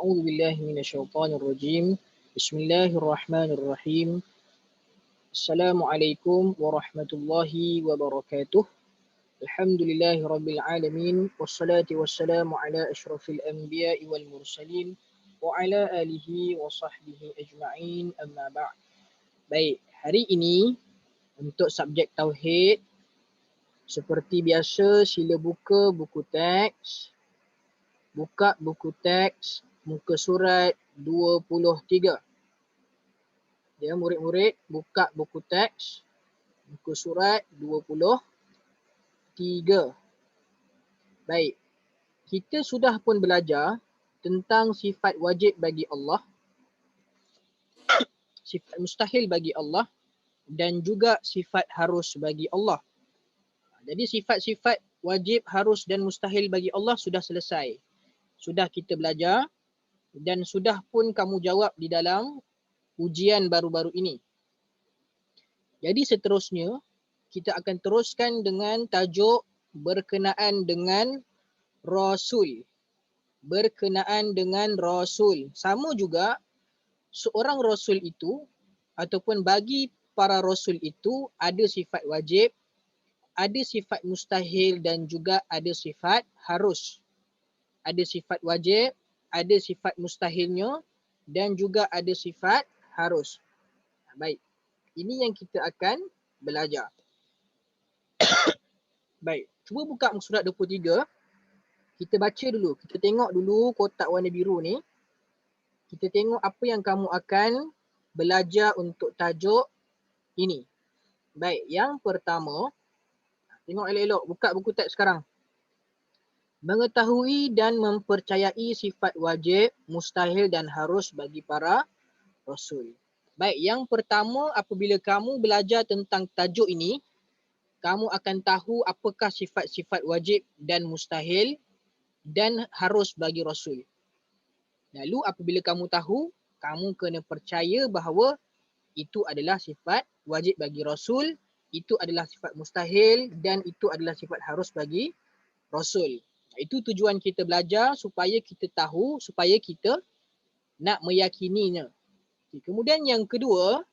أعوذ بالله من الشيطان الرجيم. بسم الله الرحمن الرحيم. السلام عليكم ورحمة الله وبركاته. الحمد لله رب العالمين والصلاة والسلام على أشرف الأنبياء والمرسلين وعلى آله وصحبه أجمعين أما بعد. Baik, hari ini untuk subjek Tauhid, seperti biasa sila buka buku teks. Buka buku teks muka surat 23. Ya, murid-murid buka buku teks muka surat 23. Baik, kita sudah pun belajar tentang sifat wajib bagi Allah, sifat mustahil bagi Allah dan juga sifat harus bagi Allah. Jadi sifat-sifat wajib, harus dan mustahil bagi Allah sudah selesai. Sudah kita belajar dan sudah pun kamu jawab di dalam ujian baru-baru ini. Jadi seterusnya kita akan teruskan dengan tajuk berkenaan dengan Rasul. Berkenaan dengan Rasul. Sama juga seorang Rasul itu ataupun bagi para Rasul itu ada sifat wajib, ada sifat mustahil dan juga ada sifat harus. Ada sifat wajib, ada sifat mustahilnya dan juga ada sifat harus. Baik, ini yang kita akan belajar. Baik, cuba buka muka surat 23. Kita baca dulu, kita tengok dulu kotak warna biru ni. Kita tengok apa yang kamu akan belajar untuk tajuk ini. Baik, yang pertama, tengok elok-elok, buka buku teks sekarang. Mengetahui dan mempercayai sifat wajib, mustahil dan harus bagi para Rasul. Baik, yang pertama apabila kamu belajar tentang tajuk ini, kamu akan tahu apakah sifat-sifat wajib dan mustahil dan harus bagi Rasul. Lalu apabila kamu tahu, kamu kena percaya bahawa itu adalah sifat wajib bagi Rasul, itu adalah sifat mustahil dan itu adalah sifat harus bagi Rasul. Itu tujuan kita belajar supaya kita tahu, supaya kita nak meyakininya. Kemudian yang kedua,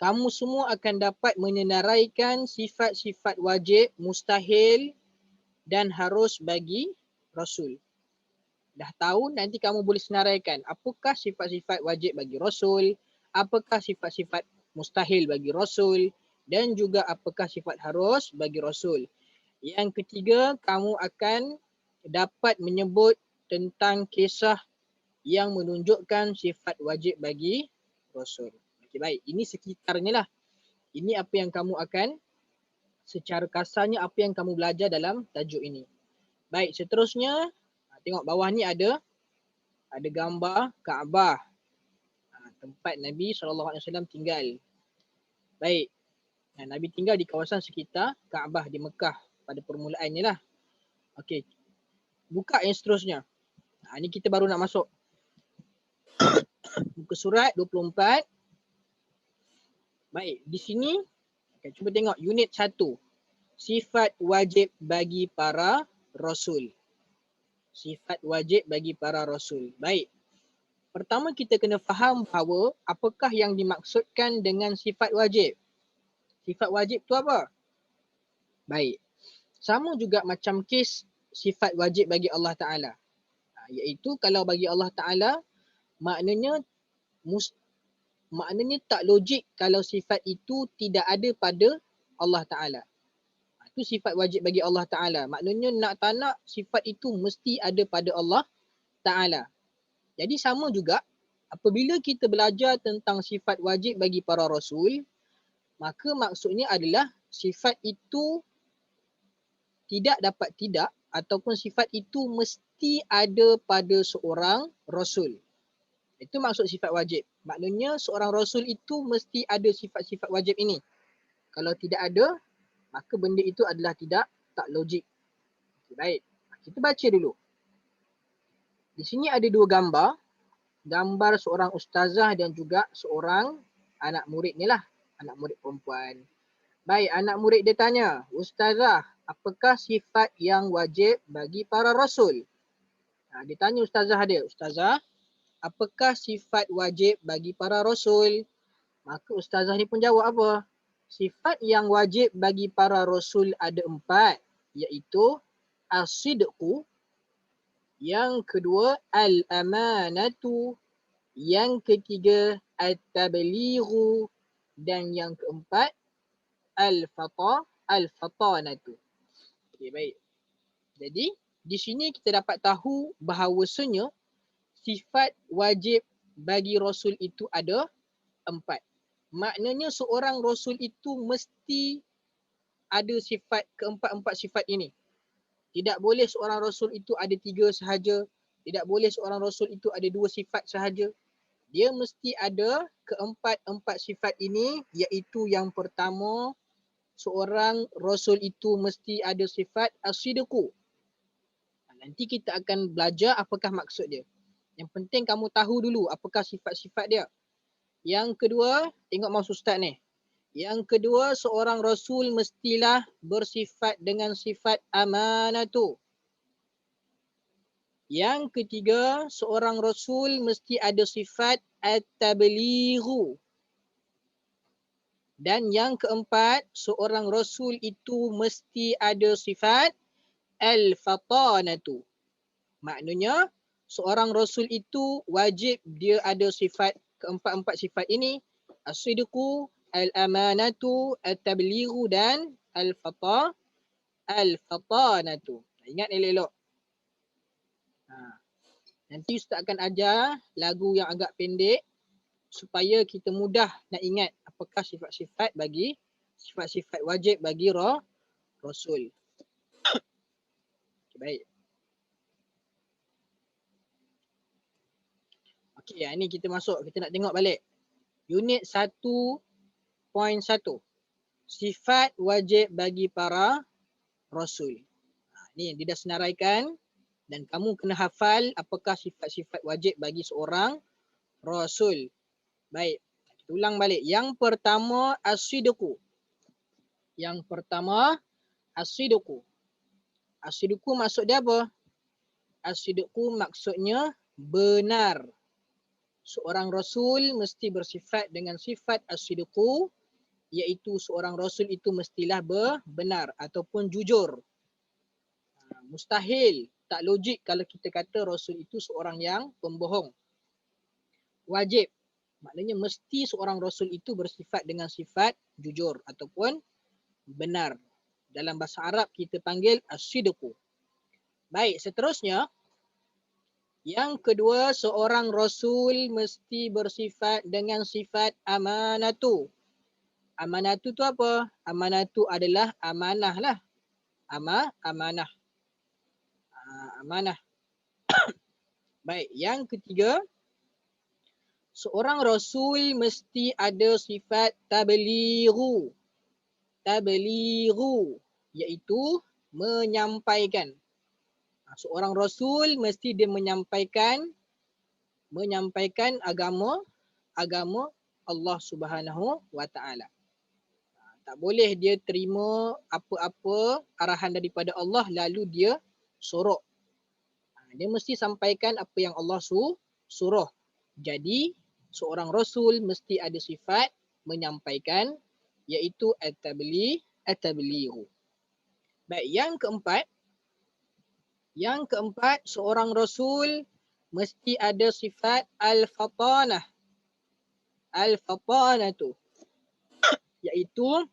kamu semua akan dapat menyenaraikan sifat-sifat wajib, mustahil dan harus bagi Rasul. Dah tahu, nanti kamu boleh senaraikan apakah sifat-sifat wajib bagi Rasul, apakah sifat-sifat mustahil bagi Rasul dan juga apakah sifat harus bagi Rasul. Yang ketiga, kamu akan dapat menyebut tentang kisah yang menunjukkan sifat wajib bagi Rasul. Okey, baik. Ini sekitarnya lah. Ini apa yang kamu akan, secara kasarnya apa yang kamu belajar dalam tajuk ini. Baik, seterusnya, tengok bawah ni ada gambar Kaabah. Tempat Nabi SAW tinggal. Baik. Nabi tinggal di kawasan sekitar Kaabah di Mekah pada permulaannya lah. Okey. Buka yang seterusnya. Ini kita baru nak masuk. Muka surat 24. Baik, di sini cuba tengok unit 1. Sifat wajib bagi para Rasul. Sifat wajib bagi para Rasul. Baik. Pertama kita kena faham bahawa apakah yang dimaksudkan dengan sifat wajib. Sifat wajib tu apa? Baik. Sama juga macam kes sifat wajib bagi Allah Ta'ala. Iaitu kalau bagi Allah Ta'ala, maknanya tak logik kalau sifat itu tidak ada pada Allah Ta'ala. Itu sifat wajib bagi Allah Ta'ala. Maknanya nak tak nak sifat itu mesti ada pada Allah Ta'ala. Jadi sama juga apabila kita belajar tentang sifat wajib bagi para Rasul, maka maksudnya adalah sifat itu tidak dapat tidak ataupun sifat itu mesti ada pada seorang Rasul. Itu maksud sifat wajib. Maknanya seorang Rasul itu mesti ada sifat-sifat wajib ini. Kalau tidak ada, maka benda itu adalah tak logik. Okay, baik. Kita baca dulu. Di sini ada dua gambar. Gambar seorang ustazah dan juga seorang anak murid ni lah. Anak murid perempuan. Baik, anak murid dia tanya, Ustazah, apakah sifat yang wajib bagi para Rasul? Dia tanya ustazah dia, Ustazah, apakah sifat wajib bagi para rasul? Maka ustazah ni pun jawab apa? Sifat yang wajib bagi para rasul ada 4, iaitu as-sidqu, yang kedua al-amanatu, yang ketiga at-tablighu, dan yang keempat al-fatanatu. Okey, baik. Jadi di sini kita dapat tahu bahawasanya sifat wajib bagi rasul itu ada 4. Maknanya seorang rasul itu mesti ada sifat keempat-empat sifat ini. Tidak boleh seorang rasul itu ada 3 sahaja. Tidak boleh seorang rasul itu ada 2 sifat sahaja. Dia mesti ada keempat-empat sifat ini, iaitu yang pertama, seorang rasul itu mesti ada sifat as-sidqu. Nanti kita akan belajar apakah maksud dia. Yang penting kamu tahu dulu apakah sifat-sifat dia. Yang kedua, tengok mouse ustaz ni. Yang kedua, seorang rasul mestilah bersifat dengan sifat amanatu. Yang ketiga, seorang rasul mesti ada sifat at-tablighu. Dan yang keempat, seorang rasul itu mesti ada sifat al-fatanatu. Maknanya, seorang rasul itu wajib dia ada sifat keempat-empat sifat ini. As-sidqu, al-amanatu, at-tablighu dan al-fatanatu. Ingat elok-elok. Nanti ustaz akan ajar lagu yang agak pendek supaya kita mudah nak ingat apakah sifat-sifat bagi sifat-sifat wajib bagi rasul. Okay, baik. Okey, yang ni kita masuk, kita nak tengok balik. Unit 1.1. Sifat wajib bagi para rasul. Ni dia dah senaraikan dan kamu kena hafal apakah sifat-sifat wajib bagi seorang rasul. Baik, kita ulang balik. Yang pertama as-sidqu. Yang pertama as-sidqu. As-sidqu maksud dia apa? As-sidqu maksudnya benar. Seorang rasul mesti bersifat dengan sifat as-sidqu, iaitu seorang rasul itu mestilah benar ataupun jujur. Mustahil, tak logik kalau kita kata rasul itu seorang yang pembohong. Wajib, maknanya mesti seorang rasul itu bersifat dengan sifat jujur ataupun benar. Dalam bahasa Arab kita panggil as-sidqu. Baik, seterusnya yang kedua, seorang rasul mesti bersifat dengan sifat amanatu. Amanatu tu apa? Amanatu adalah amanah lah. Amanah. Amanah. Baik, yang ketiga, seorang rasul mesti ada sifat tablighu. Tablighu iaitu menyampaikan. Seorang rasul mesti dia menyampaikan agama Allah Subhanahu wa taala. Tak boleh dia terima apa-apa arahan daripada Allah lalu dia sorok. Dia mesti sampaikan apa yang Allah suruh. Jadi seorang rasul mesti ada sifat menyampaikan, iaitu at-tablighu. Baik, yang keempat, seorang rasul mesti ada sifat al-fatanah. Al-fatanatu, iaitu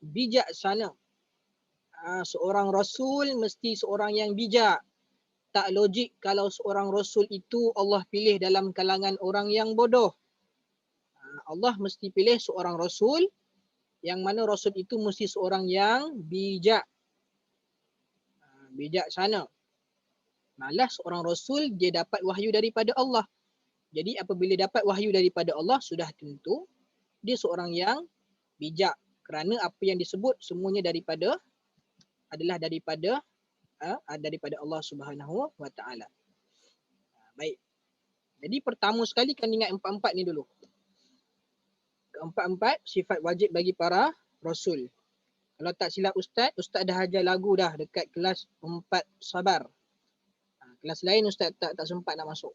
bijaksana. Seorang rasul mesti seorang yang bijak. Tak logik kalau seorang rasul itu Allah pilih dalam kalangan orang yang bodoh. Allah mesti pilih seorang rasul yang mana rasul itu mesti seorang yang bijak. Bijaksana. Malah seorang rasul dia dapat wahyu daripada Allah. Jadi apabila dapat wahyu daripada Allah, sudah tentu dia seorang yang bijak. Kerana apa yang disebut semuanya adalah daripada Allah Subhanahu wa taala. Baik. Jadi pertama sekali kan ingat empat-empat ni dulu. Keempat-empat sifat wajib bagi para rasul. Kalau tak silap ustaz dah ajar lagu dah dekat kelas 4 sabar. Kelas lain ustaz tak sempat nak masuk.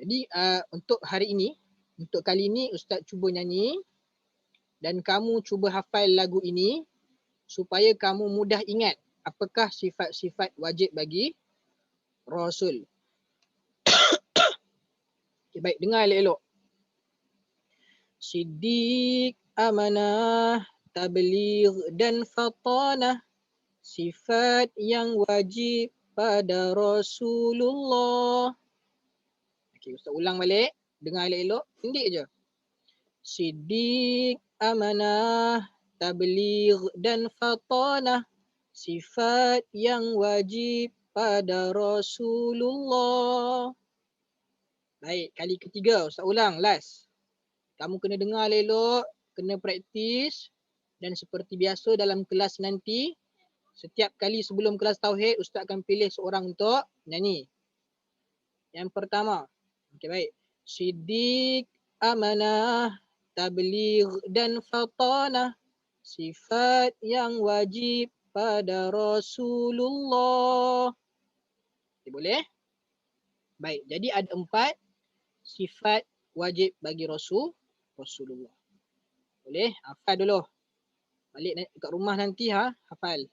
Jadi untuk hari ini, untuk kali ini Ustaz cuba nyanyi dan kamu cuba hafal lagu ini supaya kamu mudah ingat apakah sifat-sifat wajib bagi Rasul. Okay, baik, dengar elok-elok. Siddiq, amanah, tabligh dan fatanah, sifat yang wajib pada Rasulullah. Okay, Ustaz ulang balik. Dengar elok-elok. Pendek je. Siddiq, amanah, tabligh dan fatanah, sifat yang wajib pada Rasulullah. Baik, kali ketiga Ustaz ulang, last. Kamu kena dengar elok, kena praktis dan seperti biasa dalam kelas nanti, setiap kali sebelum kelas tauhid, Ustaz akan pilih seorang untuk nyanyi. Yang pertama, okey baik. Siddiq, amanah, tabligh dan fatanah, sifat yang wajib pada Rasulullah. Okay, boleh? Baik, jadi ada 4 sifat wajib bagi Rasulullah. Boleh? Hafal dulu. Balik kat rumah nanti hafal.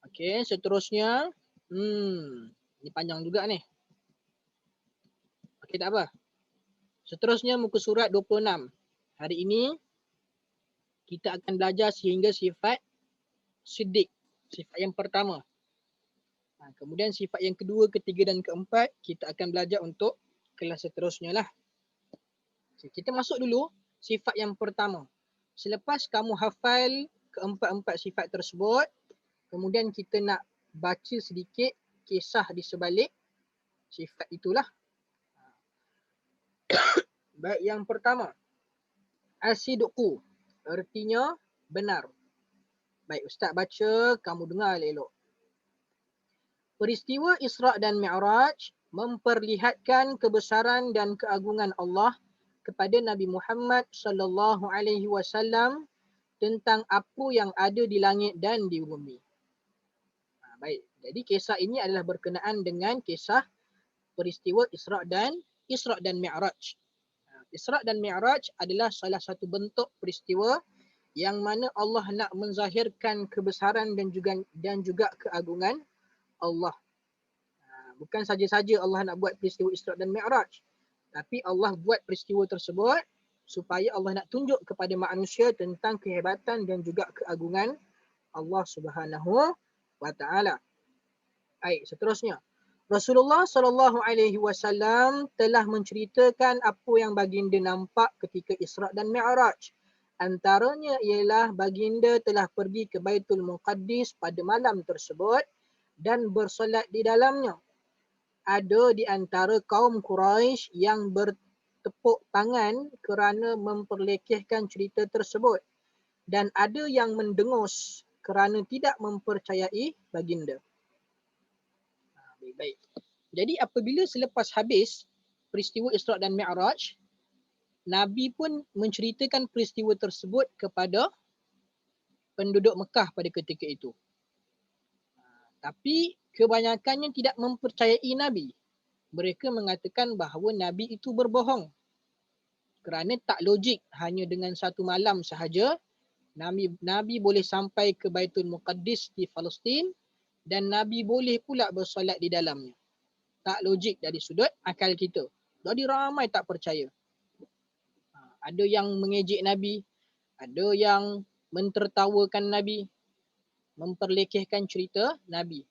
Okey, seterusnya. Ni panjang juga ni. Okey, tak apa. Seterusnya muka surat 26. Hari ini kita akan belajar sehingga sifat siddiq. Sifat yang pertama. Kemudian sifat yang kedua, ketiga dan keempat kita akan belajar untuk kelas seterusnya lah. Kita masuk dulu sifat yang pertama. Selepas kamu hafal keempat-empat sifat tersebut, kemudian kita nak baca sedikit kisah di sebalik sifat itulah. Baik, yang pertama. As-sidqu. Artinya benar. Baik, Ustaz baca, kamu dengar elok. Peristiwa Isra' dan Mi'raj memperlihatkan kebesaran dan keagungan Allah kepada Nabi Muhammad sallallahu alaihi wasallam tentang apa yang ada di langit dan di bumi. Baik, jadi kisah ini adalah berkenaan dengan kisah peristiwa Isra' dan Mi'raj. Isra' dan Mi'raj adalah salah satu bentuk peristiwa yang mana Allah nak menzahirkan kebesaran dan juga keagungan Allah. Bukan saja-saja Allah nak buat peristiwa Isra' dan Mi'raj, tapi Allah buat peristiwa tersebut supaya Allah nak tunjuk kepada manusia tentang kehebatan dan juga keagungan Allah Subhanahu wa taala. Baik, seterusnya. Rasulullah sallallahu alaihi wasallam telah menceritakan apa yang baginda nampak ketika Isra' dan Mi'raj. Antaranya ialah baginda telah pergi ke Baitul Muqaddis pada malam tersebut dan bersolat di dalamnya. Ada di antara kaum Quraisy yang bertepuk tangan kerana memperlekehkan cerita tersebut dan ada yang mendengus kerana tidak mempercayai baginda. Baik. Jadi apabila selepas habis peristiwa Isra' dan Mi'raj, Nabi pun menceritakan peristiwa tersebut kepada penduduk Mekah pada ketika itu. Tapi kebanyakannya tidak mempercayai Nabi. Mereka mengatakan bahawa Nabi itu berbohong. Kerana tak logik hanya dengan satu malam sahaja Nabi boleh sampai ke Baitul Muqaddis di Palestin dan Nabi boleh pula bersolat di dalamnya. Tak logik dari sudut akal kita. Jadi ramai tak percaya. Ada yang mengejek Nabi, ada yang mentertawakan Nabi, memperlekehkan cerita Nabi.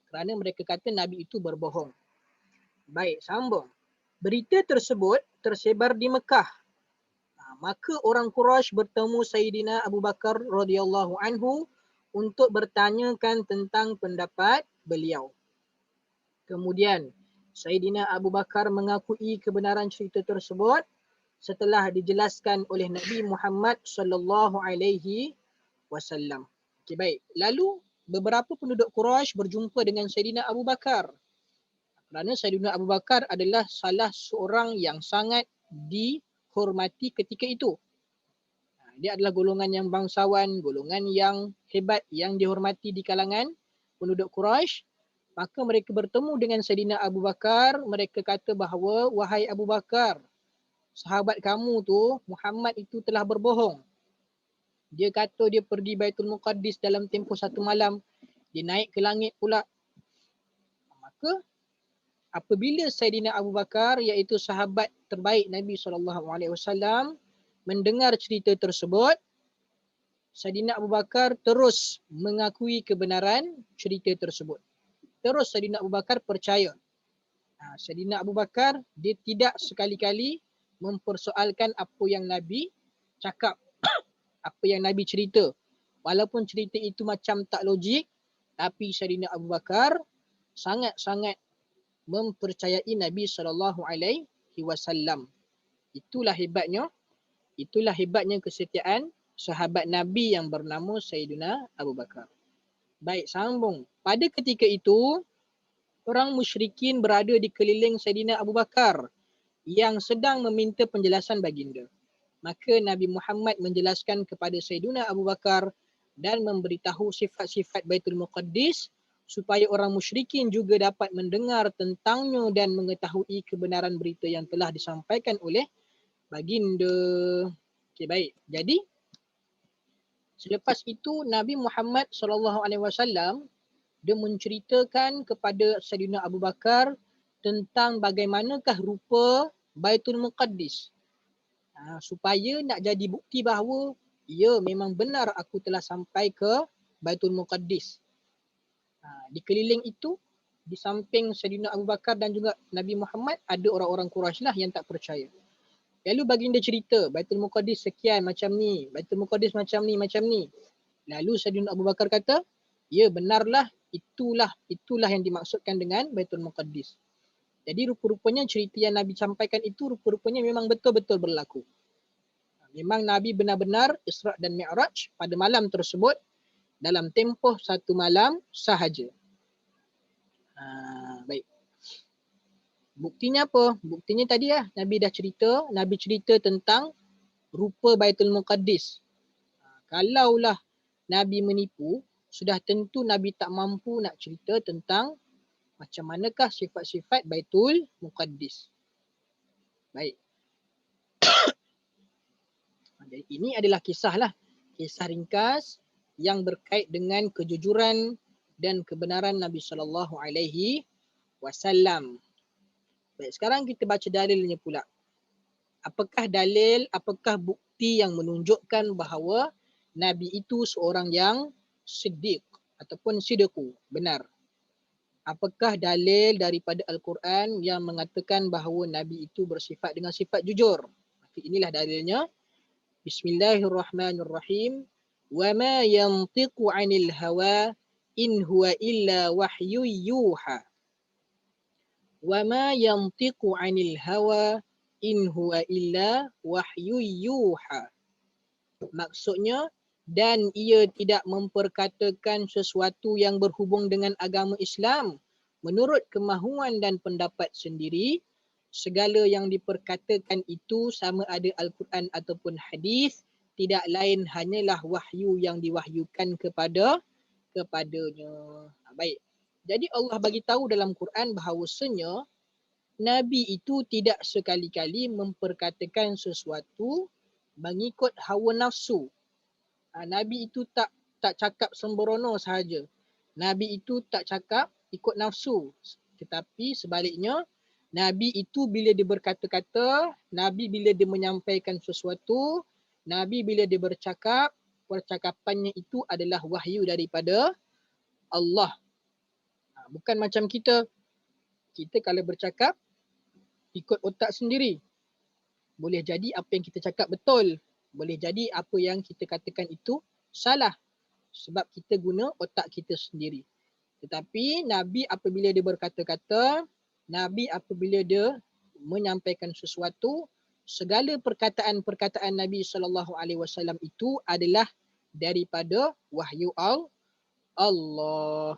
Kerana mereka kata Nabi itu berbohong. Baik, sambung. Berita tersebut tersebar di Mekah. Maka orang Quraisy bertemu Sayyidina Abu Bakar radhiyallahu anhu untuk bertanyakan tentang pendapat beliau. Kemudian Sayyidina Abu Bakar mengakui kebenaran cerita tersebut setelah dijelaskan oleh Nabi Muhammad sallallahu alaihi wasallam. Okey, baik. Lalu beberapa penduduk Quraisy berjumpa dengan Sayyidina Abu Bakar. Kerana Sayyidina Abu Bakar adalah salah seorang yang sangat dihormati ketika itu. Dia adalah golongan yang bangsawan, golongan yang hebat, yang dihormati di kalangan penduduk Quraisy. Maka mereka bertemu dengan Saidina Abu Bakar, mereka kata bahawa, wahai Abu Bakar, sahabat kamu tu, Muhammad itu telah berbohong. Dia kata dia pergi Baitul Muqaddis dalam tempoh 1 malam, dia naik ke langit pula. Maka apabila Saidina Abu Bakar, iaitu sahabat terbaik Nabi SAW, mendengar cerita tersebut, Saidina Abu Bakar terus mengakui kebenaran cerita tersebut. Terus Saidina Abu Bakar percaya. Saidina Abu Bakar, dia tidak sekali-kali mempersoalkan apa yang Nabi cakap, apa yang Nabi cerita. Walaupun cerita itu macam tak logik, tapi Saidina Abu Bakar sangat-sangat mempercayai Nabi SAW. Itulah hebatnya kesetiaan sahabat Nabi yang bernama Sayyidina Abu Bakar. Baik, sambung. Pada ketika itu, orang musyrikin berada di keliling Sayyidina Abu Bakar yang sedang meminta penjelasan baginda. Maka Nabi Muhammad menjelaskan kepada Sayyidina Abu Bakar dan memberitahu sifat-sifat Baitul Muqaddis supaya orang musyrikin juga dapat mendengar tentangnya dan mengetahui kebenaran berita yang telah disampaikan oleh baginda. Okey, baik. Jadi selepas itu Nabi Muhammad SAW dia menceritakan kepada Sayyidina Abu Bakar tentang bagaimanakah rupa Baitul Muqaddis. Supaya nak jadi bukti bahawa ya memang benar aku telah sampai ke Baitul Muqaddis. Di keliling itu, di samping Sayyidina Abu Bakar dan juga Nabi Muhammad, ada orang-orang Quraisy lah yang tak percaya. Lalu baginda cerita, Baitul Muqaddis sekian macam ni, Baitul Muqaddis macam ni. Lalu Sayyidina Abu Bakar kata, ya benarlah, itulah yang dimaksudkan dengan Baitul Muqaddis. Jadi rupa-rupanya cerita yang Nabi sampaikan itu rupa-rupanya memang betul-betul berlaku. Memang Nabi benar-benar Isra' dan Mi'raj pada malam tersebut dalam tempoh 1 malam sahaja. Baik. Buktinya apa? Buktinya tadi lah Nabi dah cerita. Nabi cerita tentang rupa Baitul Muqaddis. Kalaulah Nabi menipu, sudah tentu Nabi tak mampu nak cerita tentang macam manakah sifat-sifat Baitul Muqaddis. Baik. Jadi ini adalah kisah ringkas yang berkait dengan kejujuran dan kebenaran Nabi SAW. Baik, sekarang kita baca dalilnya pula. Apakah bukti yang menunjukkan bahawa Nabi itu seorang yang siddiq ataupun sidqu, benar? Apakah dalil daripada Al-Quran yang mengatakan bahawa Nabi itu bersifat dengan sifat jujur? Maka inilah dalilnya. Bismillahirrahmanirrahim. Wa ma yantiqu 'anil hawa in huwa illa wahyu yuha. Wa ma yantiqu 'anil hawa in huwa illa wahyu yuha. Maksudnya, dan ia tidak memperkatakan sesuatu yang berhubung dengan agama Islam menurut kemahuan dan pendapat sendiri. Segala yang diperkatakan itu sama ada Al-Quran ataupun hadis, tidak lain hanyalah wahyu yang diwahyukan kepadanya. Baik. Jadi Allah bagi tahu dalam Quran bahawasanya Nabi itu tidak sekali-kali memperkatakan sesuatu mengikut hawa nafsu. Nabi itu tak cakap sembrono sahaja. Nabi itu tak cakap ikut nafsu. Tetapi sebaliknya, Nabi itu bila dia berkata-kata, Nabi bila dia menyampaikan sesuatu, Nabi bila dia bercakap, percakapannya itu adalah wahyu daripada Allah. Bukan macam kita. Kita kalau bercakap, ikut otak sendiri. Boleh jadi apa yang kita cakap betul. Boleh jadi apa yang kita katakan itu salah. Sebab kita guna otak kita sendiri. Tetapi Nabi apabila dia berkata-kata, Nabi apabila dia menyampaikan sesuatu, segala perkataan-perkataan Nabi SAW itu adalah daripada wahyu Allah.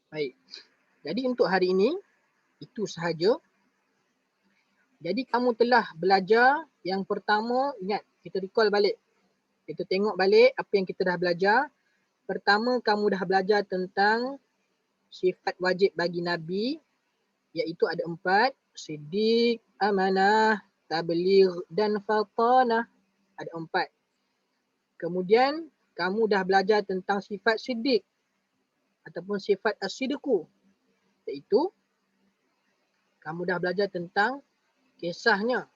Baik. Jadi untuk hari ini, itu sahaja. Jadi kamu telah belajar yang pertama, ingat kita recall balik. Kita tengok balik apa yang kita dah belajar. pertama kamu dah belajar tentang sifat wajib bagi Nabi, iaitu ada 4, siddiq, amanah, tabligh dan fatanah. Ada 4. Kemudian kamu dah belajar tentang sifat siddiq ataupun sifat as-sidqu, iaitu kamu dah belajar tentang kisahnya.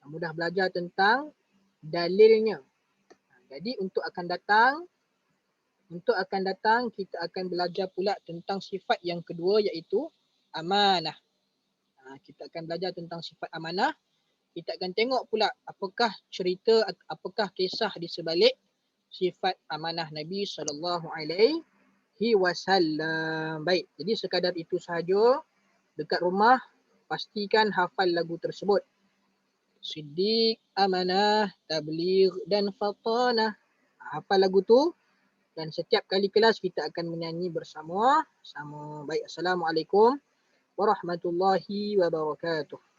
Kamu dah belajar tentang dalilnya. Jadi untuk akan datang kita akan belajar pula tentang sifat yang kedua, iaitu amanah. Kita akan belajar tentang sifat amanah. Kita akan tengok pula apakah cerita, apakah kisah di sebalik sifat amanah Nabi SAW. Baik, jadi sekadar itu sahaja. Dekat rumah, pastikan hafal lagu tersebut. Siddiq, amanah, tabligh dan fatanah. Hafal lagu tu dan setiap kali kelas kita akan menyanyi bersama. Baik, Assalamualaikum warahmatullahi wabarakatuh.